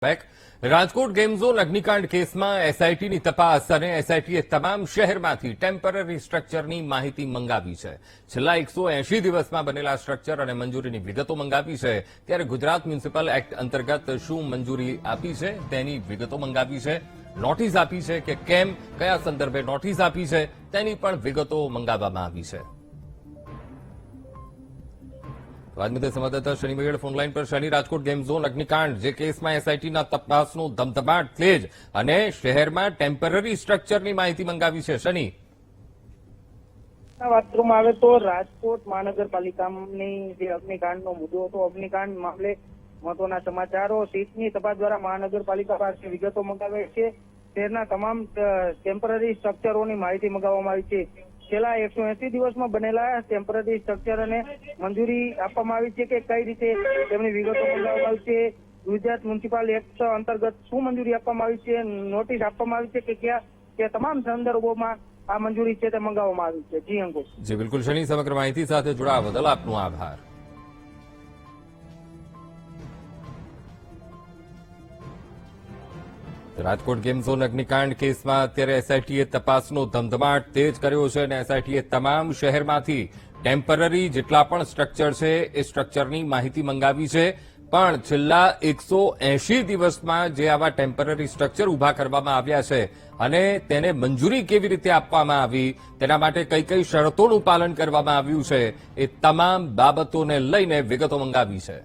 Rajkot game zone અગ્નિકાંડ કેસમાં એસઆઈટીની તપાસ અને એસઆઈટીએ તમામ શહેરમાંથી ટેમ્પરરી સ્ટ્રક્ચરની માહિતી મંગાવી છે. છેલ્લા 180 દિવસમાં બનેલા સ્ટ્રક્ચર અને મંજૂરીની વિગતો મંગાવી છે. ત્યારે ગુજરાત મ્યુનિસિપલ એક્ટ અંતર્ગત શું મંજૂરી આપી છે તેની વિગતો મંગાવી છે. નોટિસ આપી છે કે કેમ, કયા સંદર્ભે નોટિસ આપી છે તેની પણ વિગતો મંગાવવામાં આવી છે. વાત મુદ્દે સંવાદદાતા શનિ મેઘડ ફોનલાઈન પર. શનિ, રાજકોટ ગેમ ઝોન અગ્નિકાંડ જે કેસમાં એસઆઈટીના તપાસનો ધમધમાટ તેજ અને શહેરમાં ટેમ્પરરી સ્ટ્રક્ચરની માહિતી મંગાવી છે. શનિ, વાત કરવામાં આવે તો રાજકોટ મહાનગરપાલિકાની જે અગ્નિકાંડનો મુદ્દો હતો, અગ્નિકાંડ મામલે મહત્વના સમાચારો. સીટની તપાસ દ્વારા મહાનગરપાલિકા પાસે વિગતો મંગાવે છે. શહેરના તમામ ટેમ્પરરી સ્ટ્રક્ચરોની માહિતી મંગાવવામાં આવી છે. છેલ્લા 180 દિવસમાં બનેલા ટેમ્પરરી સ્ટ્રક્ચર અને મંજૂરી આપવામાં આવી છે કે કઈ રીતે તેમની વિગતો મંગાવવામાં આવી છે. ગુજરાત મ્યુનિસિપલ એક્ટ અંતર્ગત શું મંજૂરી આપવામાં આવી છે, નોટિસ આપવામાં આવી છે કે ક્યાં, કે તમામ સંદર્ભોમાં આ મંજૂરી છે તે મંગાવવામાં આવી છે. જી અંકુર. જી બિલકુલ શનિ, સમગ્ર માહિતી સાથે જોડાવા બદલ આપનો આભાર. રાજકોટ ગેમ ઝોન અગ્નિકાંડ કેસમાં અત્યારે એસઆઈટીએ તપાસનો ધમધમાટ તેજ કર્યો છે અને એસઆઈટીએ તમામ શહેરમાંથી ટેમ્પરરી જેટલા પણ સ્ટ્રક્ચર છે એ સ્ટ્રક્ચરની માહિતી મંગાવી છે. પણ છેલ્લા 180 દિવસમાં જે આવા ટેમ્પરરી સ્ટ્રક્ચર ઉભા કરવામાં આવ્યા છે અને તેને મંજૂરી કેવી રીતે આપવામાં આવી, તેના માટે કઈ કઈ શરતોનું પાલન કરવામાં આવ્યું છે, એ તમામ બાબતોને લઈને વિગતો મંગાવી છે.